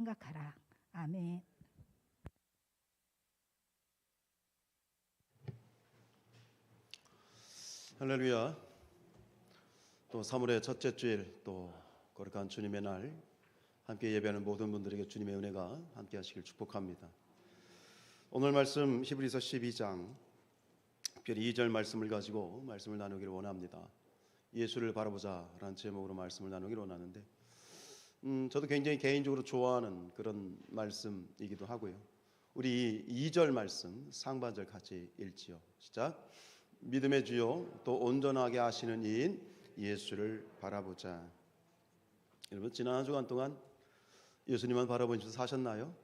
생각하라. 아멘. 할렐루야. 또 3월의 첫째 주일, 또 거룩한 주님의 날, 함께 예배하는 모든 분들에게 주님의 은혜가 함께 하시길 축복합니다. 오늘 말씀 히브리서 12장 특별히 2절 말씀을 가지고 말씀을 나누기를 원합니다. 예수를 바라보자 라는 제목으로 말씀을 나누기를 원하는데, 저도 굉장히 개인적으로 좋아하는 그런 말씀이기도 하고요. 우리 2절 말씀 상반절 같이 읽지요. 시작. 믿음의 주요 또 온전하게 하시는 이인 예수를 바라보자. 여러분, 지난 한 주간 동안 예수님만 바라보면서 사셨나요?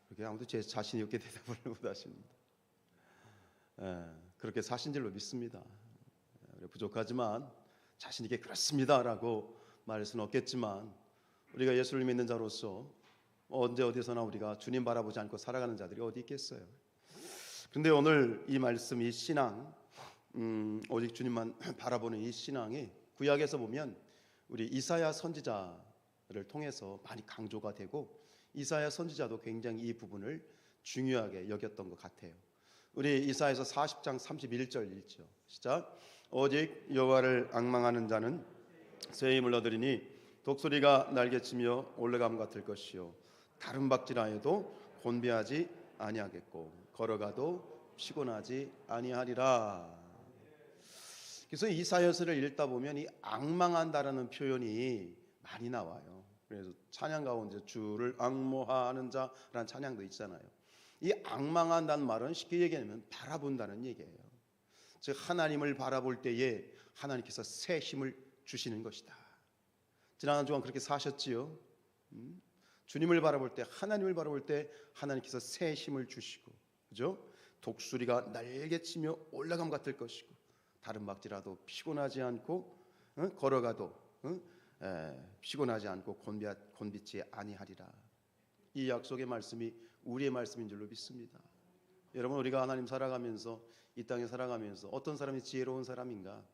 그렇게 아무도 제 자신이 없게 대답을 못 하십니다. 그렇게 사신 줄로 믿습니다. 부족하지만 자신 있게 그렇습니다라고 말할 수는 없겠지만, 우리가 예수를 믿는 자로서 언제 어디서나 우리가 주님 바라보지 않고 살아가는 자들이 어디 있겠어요? 그런데 오늘 이 말씀, 이 신앙, 오직 주님만 바라보는 이 신앙이 구약에서 보면 우리 이사야 선지자를 통해서 많이 강조가 되고, 이사야 선지자도 굉장히 이 부분을 중요하게 여겼던 것 같아요. 우리 이사야서 40장 31절 읽죠. 시작. 오직 여호와를 앙망하는 자는 새 힘을 얻으리니 독수리가 날개치며 올라감 같을 것이요 다른 박질하여도 곤비하지 아니하겠고 걸어가도 피곤하지 아니하리라. 그래서 이사야서를 읽다 보면 이 앙망한다라는 표현이 많이 나와요. 그래서 찬양 가운데 주를 앙모하는 자라는 찬양도 있잖아요. 이 앙망한다는 말은 쉽게 얘기하면 바라본다는 얘기예요. 즉 하나님을 바라볼 때에 하나님께서 새 힘을 주시는 것이다. 지난 한 주간 그렇게 사셨지요. 주님을 바라볼 때, 하나님을 바라볼 때 하나님께서 새 힘을 주시고, 그죠? 독수리가 날개치며 올라감 같을 것이고 다른 박질라도 피곤하지 않고 걸어가도 피곤하지 않고 곤비치 아니하리라. 이 약속의 말씀이 우리의 말씀인 줄로 믿습니다. 여러분, 우리가 하나님 살아가면서, 이 땅에 살아가면서 어떤 사람이 지혜로운 사람인가?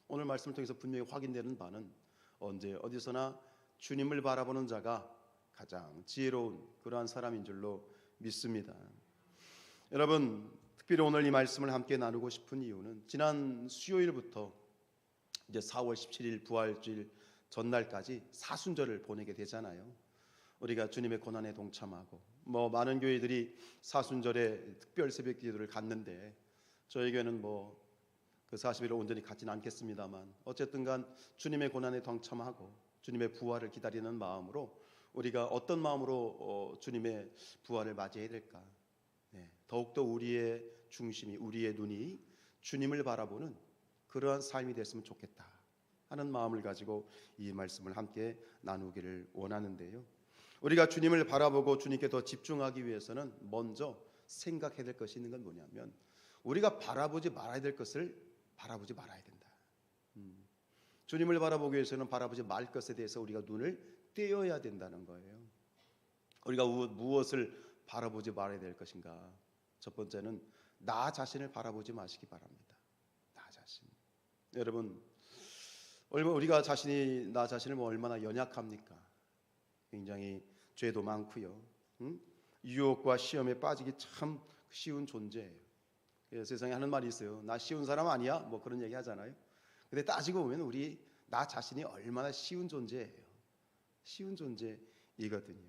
오늘 말씀을 통해서 분명히 확인되는 바는 언제 어디서나 주님을 바라보는 자가 가장 지혜로운 그러한 사람인 줄로 믿습니다. 여러분, 특별히 오늘 이 말씀을 함께 나누고 싶은 이유는 지난 수요일부터 이제 4월 17일 부활주일 전날까지 사순절을 보내게 되잖아요. 우리가 주님의 고난에 동참하고 많은 교회들이 사순절에 특별 새벽 기도를 갖는데, 저희 교회는 그 40일을 온전히 갖지는 않겠습니다만 어쨌든 간 주님의 고난에 동참하고 주님의 부활을 기다리는 마음으로 우리가 어떤 마음으로 주님의 부활을 맞이해야 될까? 더욱더 우리의 중심이, 우리의 눈이 주님을 바라보는 그러한 삶이 됐으면 좋겠다 하는 마음을 가지고 이 말씀을 함께 나누기를 원하는데요. 우리가 주님을 바라보고 주님께 더 집중하기 위해서는 먼저 생각해야 될 것이 있는 건 뭐냐면, 우리가 바라보지 말아야 될 것을 바라보지 말아야 된다. 주님을 바라보기 위해서는 바라보지 말 것에 대해서 우리가 눈을 떼어야 된다는 거예요. 우리가 무엇을 바라보지 말아야 될 것인가? 첫 번째는 나 자신을 바라보지 마시기 바랍니다. 나 자신. 여러분, 우리가 나 자신을 얼마나 연약합니까? 굉장히 죄도 많고요. 유혹과 시험에 빠지기 참 쉬운 존재예요. 세상에 하는 말이 있어요. 나 쉬운 사람 아니야? 그런 얘기 하잖아요. 근데 따지고 보면 나 자신이 얼마나 쉬운 존재예요. 쉬운 존재이거든요.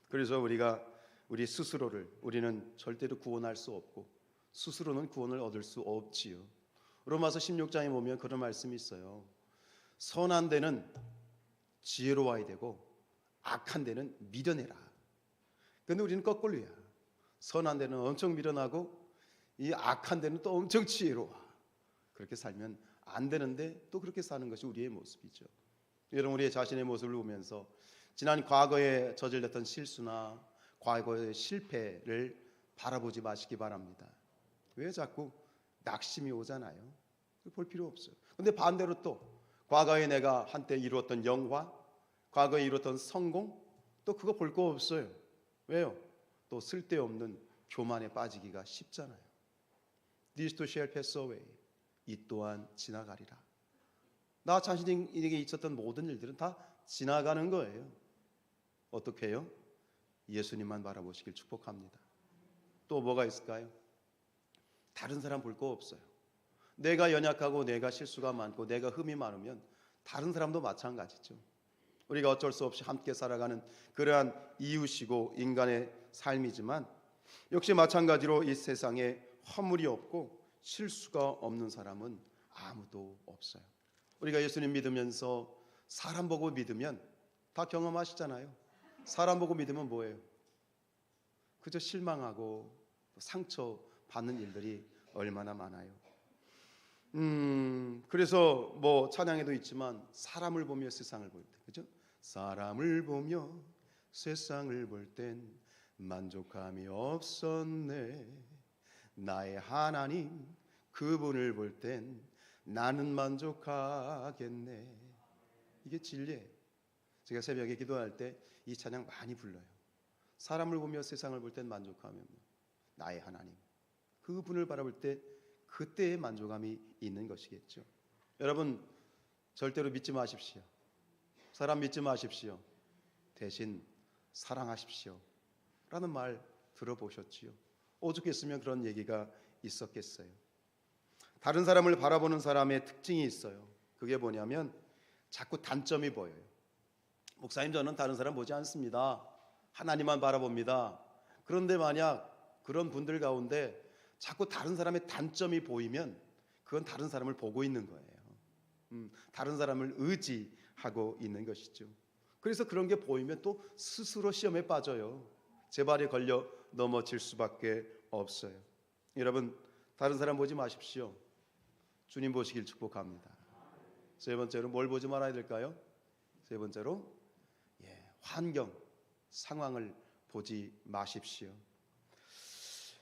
그래서 우리 스스로를 우리는 절대로 구원할 수 없고 스스로는 구원을 얻을 수 없지요. 로마서 16장에 보면 그런 말씀이 있어요. 선한 데는 지혜로워야 되고 악한 데는 미련해라. 근데 우리는 거꾸로야. 선한 데는 엄청 미련하고 이 악한 데는 또 엄청 지혜로워. 그렇게 살면 안 되는데 또 그렇게 사는 것이 우리의 모습이죠. 여러분, 우리의 자신의 모습을 보면서 지난 과거에 저질렀던 실수나 과거의 실패를 바라보지 마시기 바랍니다. 왜 자꾸 낙심이 오잖아요. 볼 필요 없어요. 근데 반대로 또 과거에 내가 한때 이루었던 영화, 과거에 이루었던 성공, 또 그거 볼 거 없어요. 왜요? 또 쓸데없는 교만에 빠지기가 쉽잖아요. This too shall pass away. 이 또한 지나가리라. 나 자신에게 있었던 모든 일들은 다 지나가는 거예요. 어떻게 해요? 예수님만 바라보시길 축복합니다. 또 뭐가 있을까요? 다른 사람 볼 거 없어요. 내가 연약하고 내가 실수가 많고 내가 흠이 많으면 다른 사람도 마찬가지죠. 우리가 어쩔 수 없이 함께 살아가는 그러한 이웃이고 인간의 삶이지만 역시 마찬가지로 이 세상에 허물이 없고 실수가 없는 사람은 아무도 없어요. 우리가 예수님 믿으면서 사람 보고 믿으면 다 경험하시잖아요. 사람 보고 믿으면 뭐예요? 그저 실망하고 상처 받는 일들이 얼마나 많아요. 그래서 뭐 찬양에도 있지만 사람을 보며 세상을 볼 때, 그죠? 사람을 보며 세상을 볼 땐 만족함이 없었네. 나의 하나님 그분을 볼 땐 나는 만족하겠네. 이게 진리예요. 제가 새벽에 기도할 때 이 찬양 많이 불러요. 사람을 보며 세상을 볼 땐 만족하면 나의 하나님 그분을 바라볼 때 그때의 만족함이 있는 것이겠죠. 여러분 절대로 믿지 마십시오. 사람 믿지 마십시오. 대신 사랑하십시오 라는 말 들어보셨지요? 오죽했으면 그런 얘기가 있었겠어요. 다른 사람을 바라보는 사람의 특징이 있어요. 그게 뭐냐면 자꾸 단점이 보여요. 목사님, 저는 다른 사람 보지 않습니다. 하나님만 바라봅니다. 그런데 만약 그런 분들 가운데 자꾸 다른 사람의 단점이 보이면 그건 다른 사람을 보고 있는 거예요. 다른 사람을 의지하고 있는 것이죠. 그래서 그런 게 보이면 또 스스로 시험에 빠져요. 제 발에 걸려 넘어질 수밖에 없어요. 여러분, 다른 사람 보지 마십시오. 주님 보시길 축복합니다. 세 번째로 뭘 보지 말아야 될까요? 세 번째로 환경, 상황을 보지 마십시오.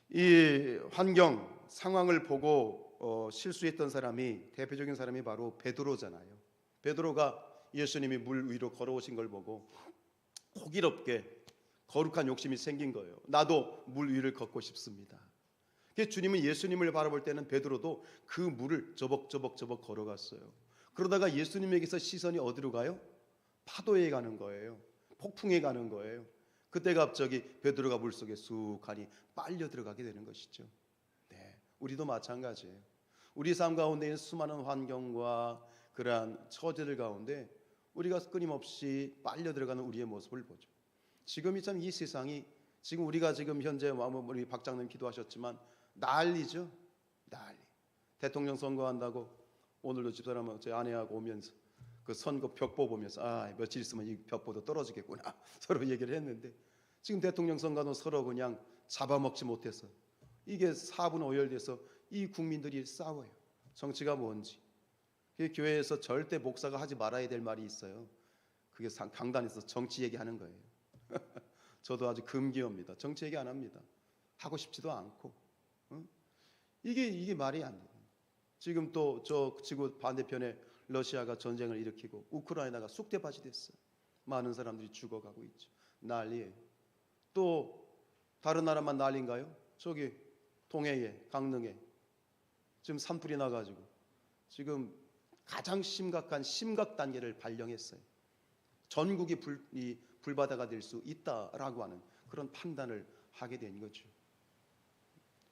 이 환경, 상황을 보고 실수했던 사람이, 대표적인 사람이 바로 베드로잖아요. 베드로가 예수님이 물 위로 걸어오신 걸 보고 호기롭게 거룩한 욕심이 생긴 거예요. 나도 물 위를 걷고 싶습니다. 주님은 예수님을 바라볼 때는 베드로도 그 물을 저벅저벅 걸어갔어요. 그러다가 예수님에게서 시선이 어디로 가요? 파도에 가는 거예요. 폭풍에 가는 거예요. 그때 갑자기 베드로가 물속에 쑥하니 빨려 들어가게 되는 것이죠. 네, 우리도 마찬가지예요. 우리 삶 가운데 있는 수많은 환경과 그러한 처지들 가운데 우리가 끊임없이 빨려 들어가는 우리의 모습을 보죠. 지금이 참 이 세상이, 지금 우리가 지금 현재 우리 박장님 기도하셨지만 난리죠. 난리. 대통령 선거한다고 오늘도 집사람 제 아내하고 오면서 그 선거 벽보 보면서 며칠 있으면 이 벽보도 떨어지겠구나 서로 얘기를 했는데, 지금 대통령 선거는 서로 그냥 잡아먹지 못해서 이게 4분 오열돼서 이 국민들이 싸워요. 정치가 뭔지. 교회에서 절대 목사가 하지 말아야 될 말이 있어요. 그게 강단에서 정치 얘기하는 거예요. 저도 아주 금기어입니다. 정치 얘기 안 합니다. 하고 싶지도 않고. 이게 말이 안 돼요. 지금 또 저 지구 반대편에 러시아가 전쟁을 일으키고 우크라이나가 쑥대밭이 됐어요. 많은 사람들이 죽어가고 있죠. 난리예요. 또 다른 나라만 난리인가요? 저기 동해에, 강릉에 지금 산불이 나가지고 지금 가장 심각한 심각 단계를 발령했어요. 전국이 불바다가 될 수 있다라고 하는 그런 판단을 하게 된 거죠.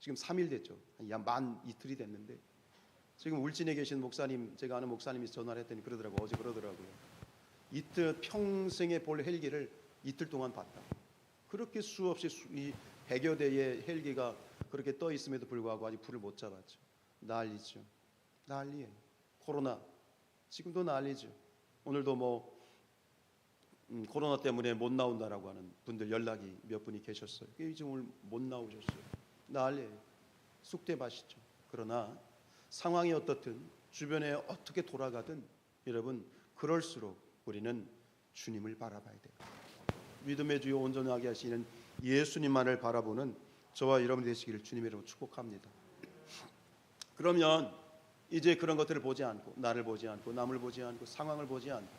지금 3일 됐죠. 만 이틀이 됐는데 지금 울진에 계신 목사님, 제가 아는 목사님이 전화를 했더니 어제 그러더라고요. 이틀 평생에 볼 헬기를 이틀 동안 봤다. 그렇게 수없이 이 100여 대의 헬기가 그렇게 떠 있음에도 불구하고 아직 불을 못 잡았죠. 난리죠. 난리예요. 코로나 지금도 난리죠. 오늘도 코로나 때문에 못 나온다라고 하는 분들 연락이 몇 분이 계셨어요. 이제 오늘 못 나오셨어요. 난리예요. 쑥대밭이죠. 그러나 상황이 어떻든 주변에 어떻게 돌아가든 여러분, 그럴수록 우리는 주님을 바라봐야 돼요. 믿음의 주요 온전하게 하시는 예수님만을 바라보는 저와 여러분 되시기를 주님의 이름으로 축복합니다. 그러면 이제 그런 것들을 보지 않고, 나를 보지 않고, 남을 보지 않고, 상황을 보지 않고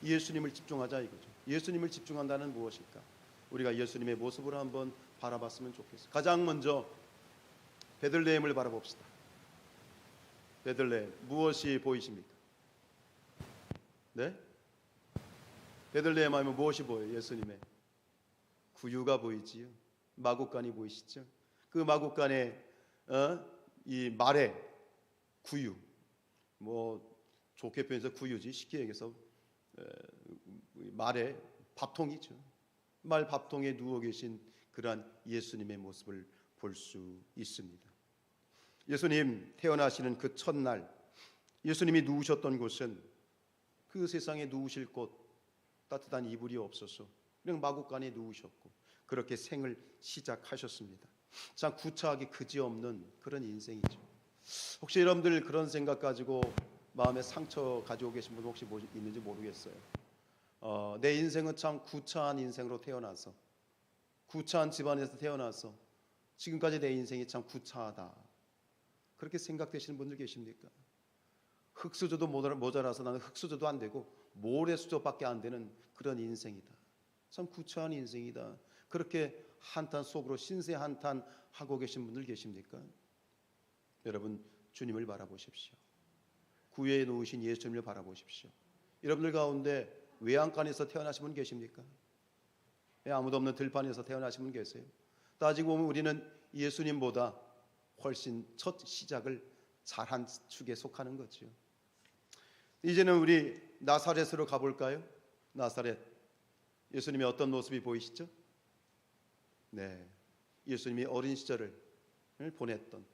예수님을 집중하자 이거죠. 예수님을 집중한다는 무엇일까? 우리가 예수님의 모습으로 한번 바라봤으면 좋겠어요. 가장 먼저 베들레헴을 바라봅시다. 베들레헴, 무엇이 보이십니까? 네? 베들레헴 하면 무엇이 보여요? 예수님의 구유가 보이지요. 마구간이 보이시죠? 그 마구간에 이 말의 구유, 뭐 좋게 표현해서 구유지, 쉽게 얘기해서 말의 밥통이죠. 말 밥통에 누워 계신 그러한 예수님의 모습을 볼 수 있습니다. 예수님 태어나시는 그 첫날 예수님이 누우셨던 곳은 그 세상에 누우실 곳 따뜻한 이불이 없어서 그냥 마구간에 누우셨고 그렇게 생을 시작하셨습니다. 참 구차하기 그지없는 그런 인생이죠. 혹시 여러분들 그런 생각 가지고 마음에 상처 가지고 계신 분 혹시 있는지 모르겠어요. 내 인생은 참 구차한 인생으로 태어나서 구차한 집안에서 태어나서 지금까지 내 인생이 참 구차하다 그렇게 생각되시는 분들 계십니까? 흙수저도 모자라서 나는 흙수저도 안 되고 모래수저밖에 안 되는 그런 인생이다. 참 구차한 인생이다. 그렇게 한탄 속으로 신세 한탄 하고 계신 분들 계십니까? 여러분 주님을 바라보십시오. 구유에 누우신 예수님을 바라보십시오. 여러분들 가운데 외양간에서 태어나신 분 계십니까? 아무도 없는 들판에서 태어나신 분 계세요? 따지고 보면 우리는 예수님보다 훨씬 첫 시작을 잘한 축에 속하는 거죠. 이제는 우리 나사렛으로 가볼까요? 나사렛. 예수님의 어떤 모습이 보이시죠? 네, 예수님이 어린 시절을 보냈던,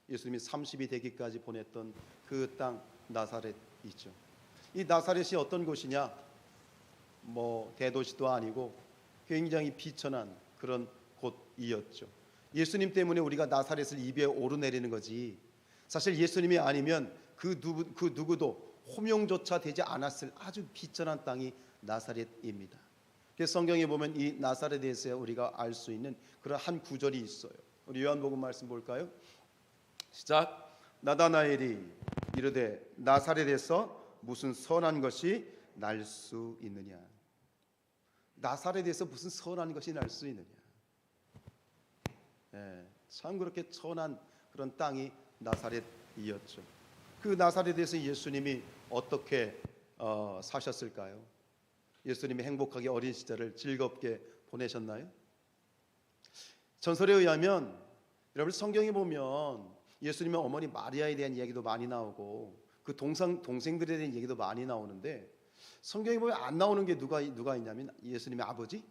예수님이 30이 되기까지 보냈던 그 땅 나사렛이죠. 이 나사렛이 어떤 곳이냐? 뭐 대도시도 아니고 굉장히 비천한 그런 곳이었죠. 예수님 때문에 우리가 나사렛을 입에 오르내리는 거지. 사실 예수님이 아니면 그 누구도 호명조차 되지 않았을 아주 비천한 땅이 나사렛입니다. 그래서 성경에 보면 이 나사렛에 대해서 우리가 알 수 있는 그런 한 구절이 있어요. 우리 요한복음 말씀 볼까요? 시작. 나다나엘이 이르되 나사렛에서 무슨 선한 것이 날 수 있느냐. 나사렛에서 무슨 선한 것이 날 수 있느냐. 참 그렇게 천한 그런 땅이 나사렛이었죠. 그 나사렛에서 예수님이 어떻게 사셨을까요? 예수님이 행복하게 어린 시절을 즐겁게 보내셨나요? 전설에 의하면 여러분 성경에 보면 예수님의 어머니 마리아에 대한 이야기도 많이 나오고 그 동생들에 대한 얘기도 많이 나오는데 성경에 보면 안 나오는 게 누가 있냐면 예수님의 아버지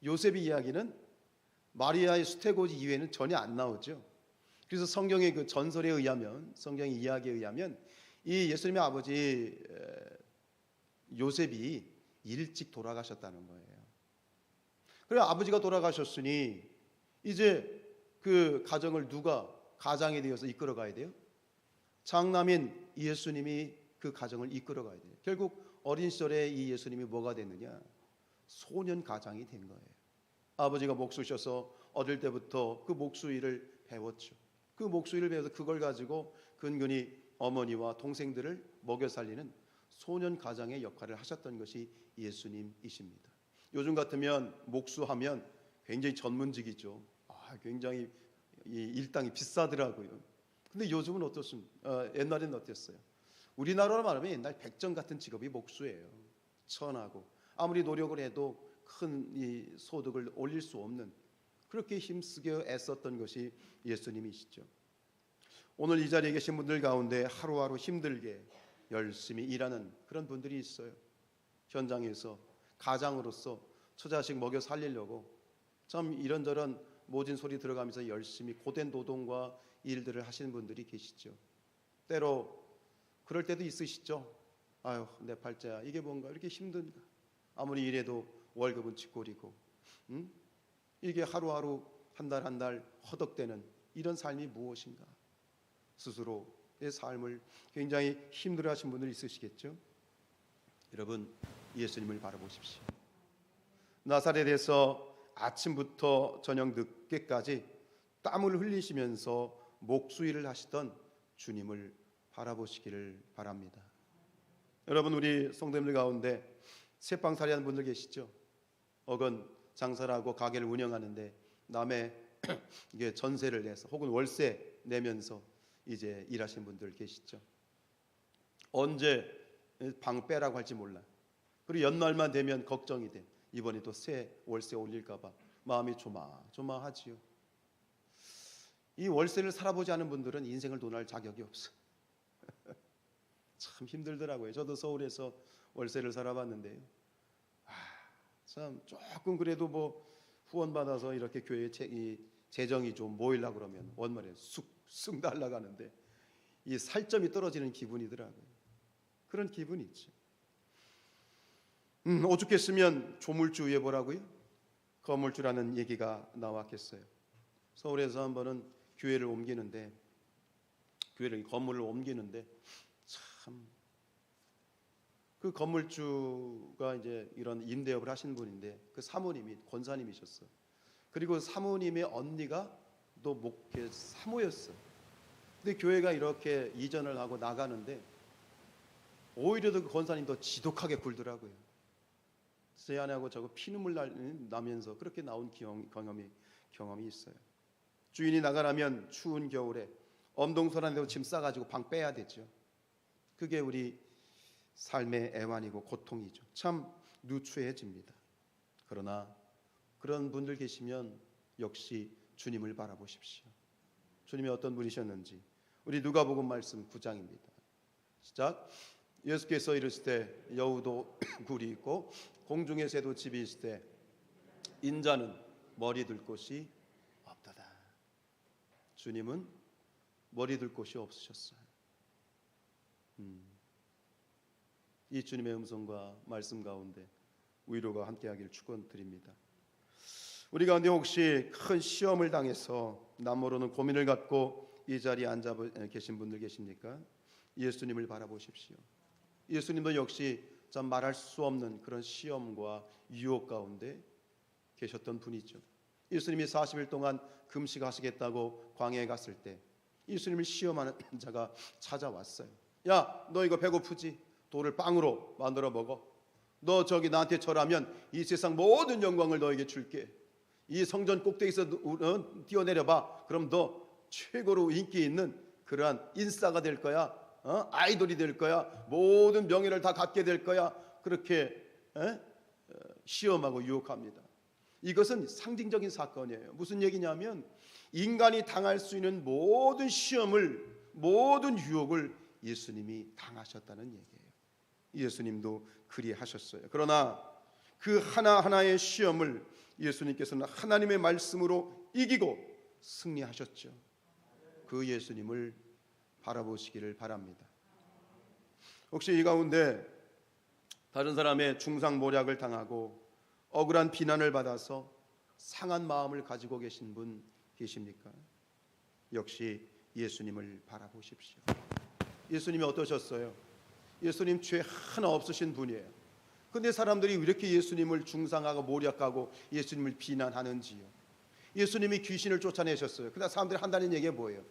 요셉의 이야기는 마리아의 수태고지 이외에는 전혀 안 나오죠. 그래서 성경의 그 전설에 의하면 성경의 이야기에 의하면 이 예수님의 아버지 요셉이 일찍 돌아가셨다는 거예요. 그래 아버지가 돌아가셨으니 이제 그 가정을 누가 가장이 되어서 이끌어 가야 돼요? 장남인 예수님이 그 가정을 이끌어 가야 돼요. 결국 어린 시절에 이 예수님이 뭐가 됐느냐? 소년 가장이 된 거예요. 아버지가 목수셔서 어릴 때부터 그 목수일을 배웠죠. 그 목수일을 배워서 그걸 가지고 근근히 어머니와 동생들을 먹여 살리는 소년 가장의 역할을 하셨던 것이 예수님이십니다. 요즘 같으면 목수하면 굉장히 전문직이죠. 굉장히 이 일당이 비싸더라고요. 근데 요즘은 어떻습니까? 옛날에는 어땠어요? 우리나라로 말하면 옛날 백정 같은 직업이 목수예요. 천하고 아무리 노력을 해도 큰 이 소득을 올릴 수 없는 그렇게 힘쓰게 애썼던 것이 예수님이시죠. 오늘 이 자리에 계신 분들 가운데 하루하루 힘들게 열심히 일하는 그런 분들이 있어요. 현장에서 가장으로서 처자식 먹여 살리려고 참 이런저런 모진 소리 들어가면서 열심히 고된 노동과 일들을 하시는 분들이 계시죠. 때로 그럴 때도 있으시죠. 아유 내 팔자야 이게 뭔가 이렇게 힘든가. 아무리 일해도 월급은 쥐꼬리고 이게 하루하루 한 달 한 달 허덕대는 이런 삶이 무엇인가. 스스로의 삶을 굉장히 힘들어하신 분들 있으시겠죠. 여러분 예수님을 바라보십시오. 나사렛에서 아침부터 저녁 늦게까지 땀을 흘리시면서 목수일을 하시던 주님을 바라보시기를 바랍니다. 여러분 우리 성도님들 가운데 새빵살이 하는 분들 계시죠? 어건 장사를 하고 가게를 운영하는데 남의 이게 전세를 내서 혹은 월세 내면서 이제 일하시는 분들 계시죠? 언제 방 빼라고 할지 몰라. 그리고 연말만 되면 걱정이 돼. 이번에 또 새 월세 올릴까봐 마음이 조마조마하지요. 이 월세를 살아보지 않은 분들은 인생을 논할 자격이 없어. 참 힘들더라고요. 저도 서울에서 월세를 살아봤는데요. 참 조금 그래도 뭐 후원 받아서 이렇게 교회 이 재정이 좀 모이려고 그러면 원말에 쑥쑥 날아가는데 이 살점이 떨어지는 기분이더라고요. 그런 기분이 있죠. 오죽했으면 조물주 위에 뭐라고요? 거물주라는 얘기가 나왔겠어요. 서울에서 한 번은 교회를 옮기는데 건물을 옮기는데 참 그 건물주가 이제 이런 임대업을 하신 분인데 그 사모님이 권사님이셨어. 그리고 사모님의 언니가 또 목회 사모였어. 근데 교회가 이렇게 이전을 하고 나가는데 오히려 더 그 권사님 더 지독하게 굴더라고요. 제 아내하고 저거 피눈물 나면서 그렇게 나온 경험이 있어요. 주인이 나가라면 추운 겨울에 엄동설한데도 짐 싸가지고 방 빼야 되죠. 그게 우리 삶의 애환이고 고통이죠. 참 누추해집니다. 그러나 그런 분들 계시면 역시 주님을 바라보십시오. 주님이 어떤 분이셨는지 우리 누가복음 말씀 9장입니다. 시작. 예수께서 이르실 때 여우도 굴이 있고 공중의 새도 집이 있을 때 인자는 머리 둘 곳이 없도다. 주님은 머리 둘 곳이 없으셨어요. 이 주님의 음성과 말씀 가운데 위로가 함께하기를 축원드립니다. 우리 가운데 혹시 큰 시험을 당해서 남모르는 고민을 갖고 이 자리에 앉아 계신 분들 계십니까? 예수님을 바라보십시오. 예수님도 역시 참 말할 수 없는 그런 시험과 유혹 가운데 계셨던 분이죠. 예수님이 40일 동안 금식하시겠다고 광야에 갔을 때 예수님을 시험하는 자가 찾아왔어요. 야, 너 이거 배고프지? 돌을 빵으로 만들어 먹어. 너 저기 나한테 절하면 이 세상 모든 영광을 너에게 줄게. 이 성전 꼭대기에서 뛰어내려봐. 그럼 너 최고로 인기 있는 그러한 인싸가 될 거야. 아이돌이 될 거야. 모든 명예를 다 갖게 될 거야. 그렇게 시험하고 유혹합니다. 이것은 상징적인 사건이에요. 무슨 얘기냐면 인간이 당할 수 있는 모든 시험을, 모든 유혹을 예수님이 당하셨다는 얘기예요. 예수님도 그리하셨어요. 그러나 그 하나하나의 시험을 예수님께서는 하나님의 말씀으로 이기고 승리하셨죠. 그 예수님을 바라보시기를 바랍니다. 혹시 이 가운데 다른 사람의 중상모략을 당하고 억울한 비난을 받아서 상한 마음을 가지고 계신 분 계십니까? 역시 예수님을 바라보십시오. 예수님이 어떠셨어요? 예수님 죄 하나 없으신 분이에요. 근데 사람들이 왜 이렇게 예수님을 중상하고 모략하고 예수님을 비난하는지요? 예수님이 귀신을 쫓아내셨어요. 그러나 사람들이 한다는 얘기가 뭐예요?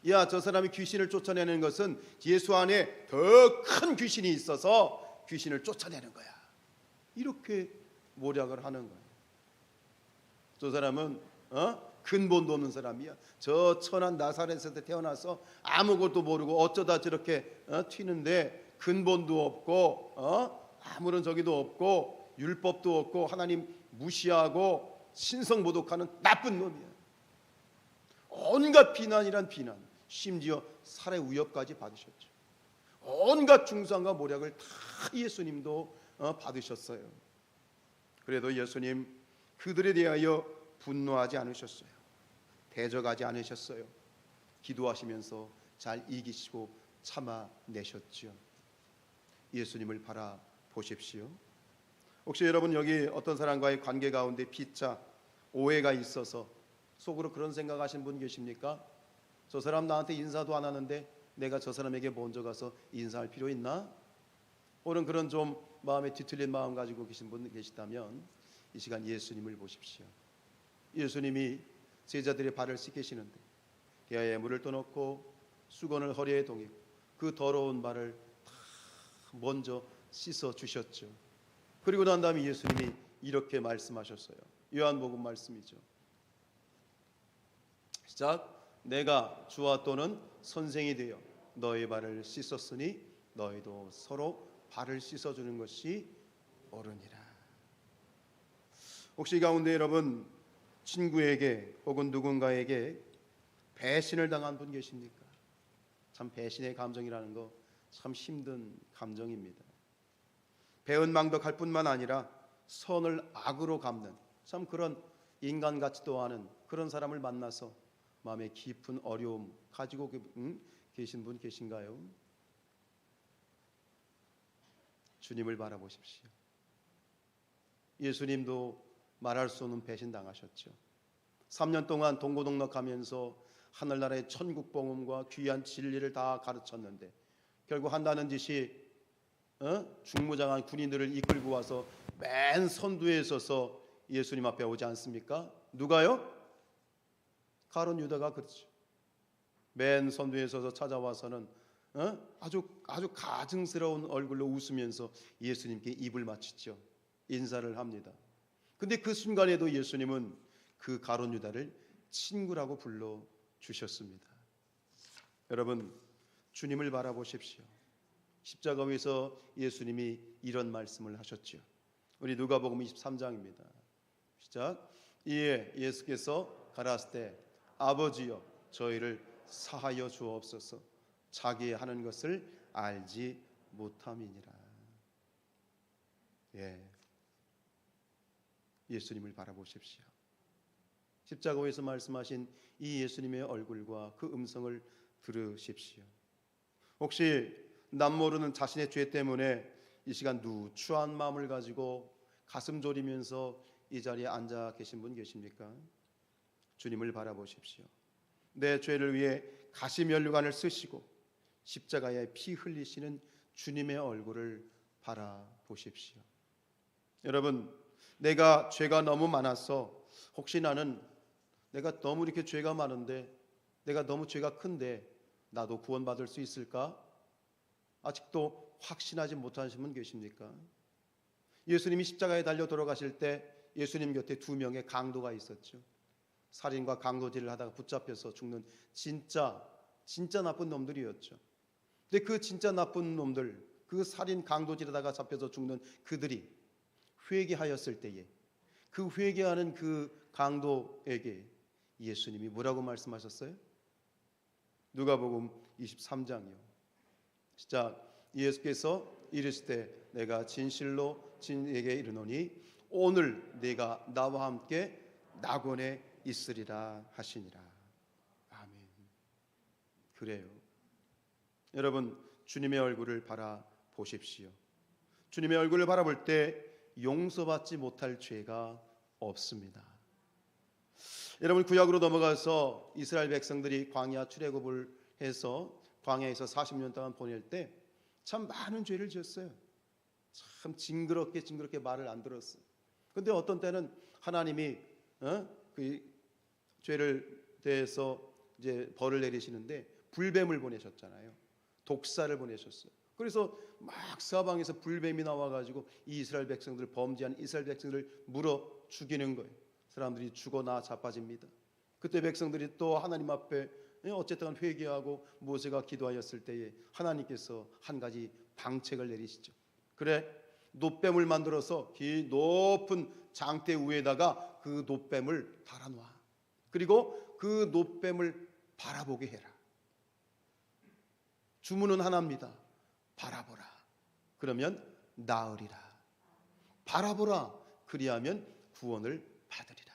야, 저 사람이 귀신을 쫓아내는 것은 예수 안에 더 큰 귀신이 있어서 귀신을 쫓아내는 거야. 이렇게 모략을 하는 거예요. 저 사람은 근본도 없는 사람이야. 저 천한 나사렛에서 태어나서 아무것도 모르고 어쩌다 저렇게 튀는데 근본도 없고 아무런 저기도 없고 율법도 없고 하나님 무시하고 신성모독하는 나쁜 놈이야. 온갖 비난이란 비난, 심지어 살해 위협까지 받으셨죠. 온갖 중상과 모략을 다 예수님도 받으셨어요. 그래도 예수님 그들에 대하여 분노하지 않으셨어요. 대적하지 않으셨어요. 기도하시면서 잘 이기시고 참아내셨죠. 예수님을 바라보십시오. 혹시 여러분 여기 어떤 사람과의 관계 가운데 피차, 오해가 있어서 속으로 그런 생각하신 분 계십니까? 저 사람 나한테 인사도 안 하는데 내가 저 사람에게 먼저 가서 인사할 필요 있나? 혹은 그런 좀 마음에 뒤틀린 마음 가지고 계신 분 계시다면 이 시간 예수님을 보십시오. 예수님이 제자들의 발을 씻기시는데 대야에 물을 떠놓고 수건을 허리에 동이고 그 더러운 발을 다 먼저 씻어 주셨죠. 그리고 난 다음에 예수님이 이렇게 말씀하셨어요. 요한복음 말씀이죠. 시작. 내가 주와 또는 선생이 되어 너희 발을 씻었으니 너희도 서로 발을 씻어주는 것이 옳으니라. 혹시 이 가운데 여러분 친구에게 혹은 누군가에게 배신을 당한 분 계십니까? 참 배신의 감정이라는 거 참 힘든 감정입니다. 배은망덕할 뿐만 아니라 선을 악으로 갚는 참 그런 인간 같지도 않은 그런 사람을 만나서 마음에 깊은 어려움 가지고 계신 분 계신가요? 주님을 바라보십시오. 예수님도 말할 수 없는 배신 당하셨죠. 3년 동안 동고동락하면서 하늘나라의 천국 복음과 귀한 진리를 다 가르쳤는데 결국 한다는 짓이 중무장한 군인들을 이끌고 와서 맨 선두에 서서 예수님 앞에 오지 않습니까? 누가요? 가룟 유다가 그렇죠. 맨 선두에 서서 찾아와서는 아주 가증스러운 얼굴로 웃으면서 예수님께 입을 맞추죠. 인사를 합니다. 근데 그 순간에도 예수님은 그 가룟 유다를 친구라고 불러 주셨습니다. 여러분, 주님을 바라보십시오. 십자가 위에서 예수님이 이런 말씀을 하셨죠. 우리 누가복음 23장입니다. 시작. 이에 예수께서 가라사대 아버지여 저희를 사하여 주옵소서 자기 하는 것을 알지 못함이니라. 예수님을 바라보십시오. 십자가 위에서 말씀하신 이 예수님의 얼굴과 그 음성을 들으십시오. 혹시 남모르는 자신의 죄 때문에 이 시간 누추한 마음을 가지고 가슴 졸이면서 이 자리에 앉아 계신 분 계십니까? 주님을 바라보십시오. 내 죄를 위해 가시면류관을 쓰시고 십자가에 피 흘리시는 주님의 얼굴을 바라보십시오. 여러분, 내가 죄가 너무 많아서 혹시 내가 너무 이렇게 죄가 많은데 내가 너무 죄가 큰데 나도 구원받을 수 있을까? 아직도 확신하지 못하신 분 계십니까? 예수님이 십자가에 달려 돌아가실 때 예수님 곁에 2명의 강도가 있었죠. 살인과 강도질을 하다가 붙잡혀서 죽는 진짜 나쁜 놈들이었죠. 근데 그 진짜 나쁜 놈들, 그 살인 강도질하다가 잡혀서 죽는 그들이 회개하였을 때에 그 회개하는 그 강도에게 예수님이 뭐라고 말씀하셨어요? 누가복음 23장이요. 시작. 예수께서 이르시되 내가 진실로 진에게 이르노니 오늘 네가 나와 함께 낙원에 있으리라 하시니라. 아멘. 그래요. 여러분, 주님의 얼굴을 바라보십시오. 주님의 얼굴을 바라볼 때 용서받지 못할 죄가 없습니다. 여러분, 구약으로 넘어가서 이스라엘 백성들이 광야 출애굽을 해서 광야에서 40년 동안 보낼 때 참 많은 죄를 지었어요. 참 징그럽게 말을 안 들었어요. 근데 어떤 때는 하나님이 그 죄를 대해서 이제 벌을 내리시는데 불뱀을 보내셨잖아요. 독사를 보내셨어요. 그래서 막 사방에서 불뱀이 나와가지고 이 이스라엘 백성들, 범죄한 이스라엘 백성들을 물어 죽이는 거예요. 사람들이 죽어나 자빠집니다. 그때 백성들이 또 하나님 앞에 어쨌든 회개하고 모세가 기도하였을 때에 하나님께서 한 가지 방책을 내리시죠. 그래, 놋뱀을 만들어서 기 높은 장대 위에다가 그 놋뱀을 달아놔. 그리고 그 놋뱀을 바라보게 해라. 주문은 하나입니다. 바라보라. 그러면 나으리라. 바라보라. 그리하면 구원을 받으리라.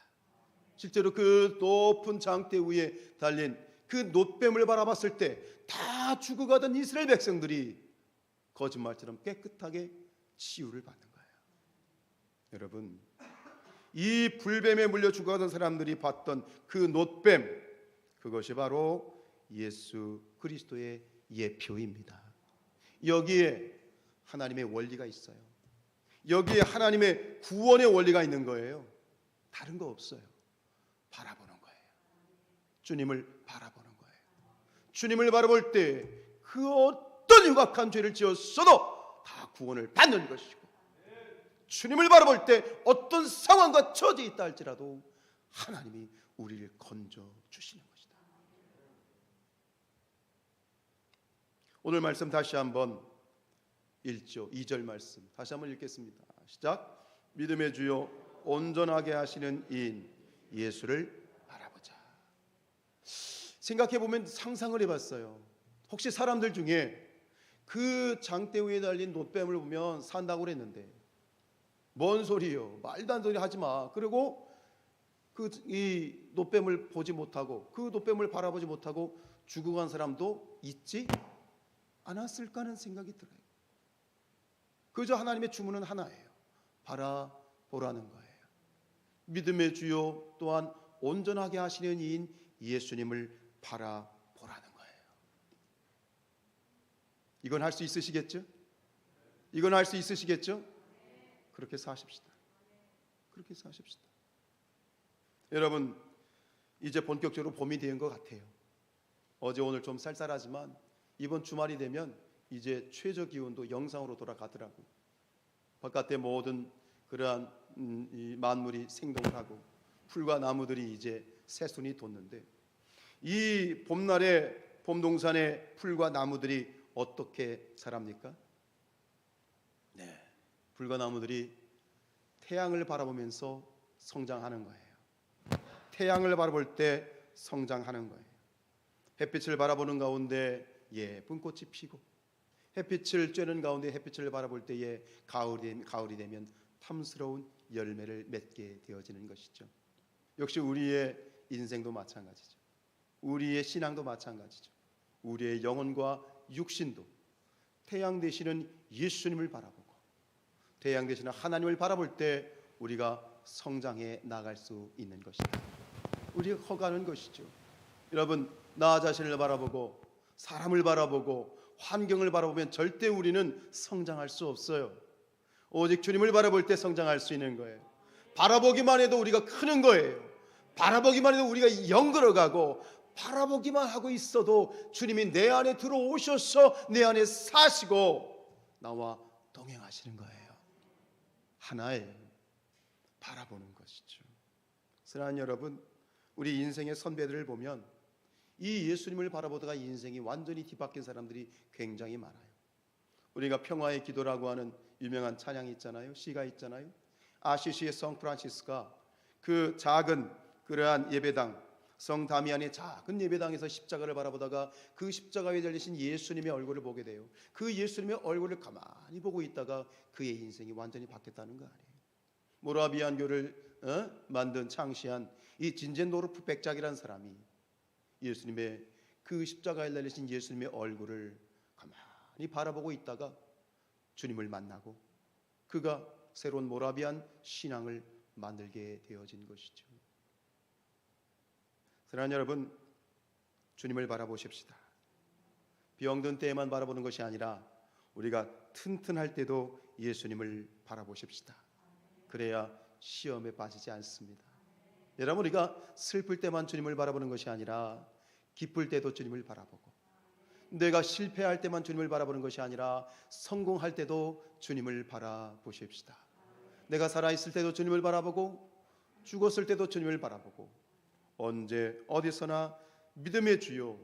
실제로 그 높은 장대 위에 달린 그 놋뱀을 바라봤을 때 다 죽어가던 이스라엘 백성들이 거짓말처럼 깨끗하게 치유를 받는 거예요. 여러분, 이 불뱀에 물려 죽어가던 사람들이 봤던 그 놋뱀, 그것이 바로 예수 그리스도의 예표입니다. 여기에 하나님의 원리가 있어요. 여기에 하나님의 구원의 원리가 있는 거예요. 다른 거 없어요. 바라보는 거예요. 주님을 바라보는 거예요. 주님을 바라볼 때 그 어떤 흉악한 죄를 지었어도 다 구원을 받는 것이고, 주님을 바라볼 때 어떤 상황과 처져 있다 할지라도 하나님이 우리를 건져 주시는 것이다. 오늘 말씀 다시 한번 1조 2절 말씀 다시 한번 읽겠습니다. 시작. 믿음의 주요 온전하게 하시는 이인 예수를 바라보자. 생각해 보면 상상을 해봤어요. 혹시 사람들 중에 그 장대 위에 달린 놋뱀을 보면 산다고 그랬는데, 뭔 소리요? 말도 안 되는 소리 하지 마. 그리고 이 놋뱀을 보지 못하고 그 놋뱀을 바라보지 못하고 죽어간 사람도 있지 않았을까 하는 생각이 들어요. 그저 하나님의 주문은 하나예요. 바라보라는 거예요. 믿음의 주요 또한 온전하게 하시는 이인 예수님을 바라보라는 거예요. 이건 할 수 있으시겠죠? 이건 할 수 있으시겠죠? 그렇게 사십시다. 그렇게 사십시다. 여러분, 이제 본격적으로 봄이 된 것 같아요. 어제 오늘 좀 쌀쌀하지만 이번 주말이 되면 이제 최저 기온도 영상으로 돌아가더라고요. 바깥에 모든 그러한 이 만물이 생동을 하고 풀과 나무들이 이제 새순이 돋는데, 이 봄날에 봄동산의 풀과 나무들이 어떻게 자랍니까? 네, 풀과 나무들이 태양을 바라보면서 성장하는 거예요. 태양을 바라볼 때 성장하는 거예요. 햇빛을 바라보는 가운데 예쁜 꽃이 피고, 햇빛을 쬐는 가운데 햇빛을 바라볼 때에 가을이 되면 탐스러운 열매를 맺게 되어지는 것이죠. 역시 우리의 인생도 마찬가지죠. 우리의 신앙도 마찬가지죠. 우리의 영혼과 육신도 태양 되시는 예수님을 바라보고 태양 되시는 하나님을 바라볼 때 우리가 성장해 나갈 수 있는 것이다. 우리가 커가는 것이죠. 여러분, 나 자신을 바라보고 사람을 바라보고 환경을 바라보면 절대 우리는 성장할 수 없어요. 오직 주님을 바라볼 때 성장할 수 있는 거예요. 바라보기만 해도 우리가 크는 거예요. 바라보기만 해도 우리가 영걸어가고, 바라보기만 하고 있어도 주님이 내 안에 들어오셔서 내 안에 사시고 나와 동행하시는 거예요. 하나예요. 바라보는 것이죠. 사랑하는 여러분, 우리 인생의 선배들을 보면 이 예수님을 바라보다가 인생이 완전히 뒤바뀐 사람들이 굉장히 많아요. 우리가 평화의 기도라고 하는 유명한 찬양이 있잖아요. 시가 있잖아요. 아시시의 성 프란시스가 그 작은 그러한 예배당, 성 다미안의 작은 예배당에서 십자가를 바라보다가 그 십자가 위에 달리신 예수님의 얼굴을 보게 돼요. 그 예수님의 얼굴을 가만히 보고 있다가 그의 인생이 완전히 바뀌었다는 거 아니에요. 모라비안 교를 만든 창시한 이 진젠도르프 백작이라는 사람이 예수님의 그 십자가에 달리신 예수님의 얼굴을 가만히 바라보고 있다가 주님을 만나고 그가 새로운 모라비안 신앙을 만들게 되어진 것이죠. 사랑하는 여러분, 주님을 바라보십시다. 병든 때에만 바라보는 것이 아니라 우리가 튼튼할 때도 예수님을 바라보십시다. 그래야 시험에 빠지지 않습니다. 여러분, 우리가 슬플 때만 주님을 바라보는 것이 아니라 기쁠 때도 주님을 바라보고, 내가 실패할 때만 주님을 바라보는 것이 아니라 성공할 때도 주님을 바라보십시다. 내가 살아있을 때도 주님을 바라보고 죽었을 때도 주님을 바라보고 언제 어디서나 믿음의 주요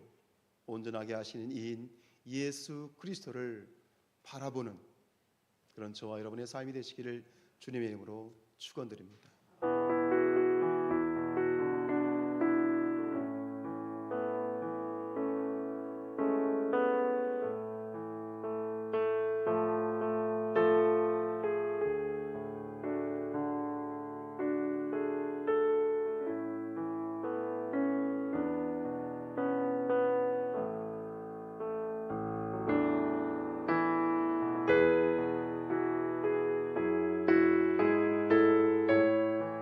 온전하게 하시는 이인 예수 그리스도를 바라보는 그런 저와 여러분의 삶이 되시기를 주님의 이름으로 축원드립니다.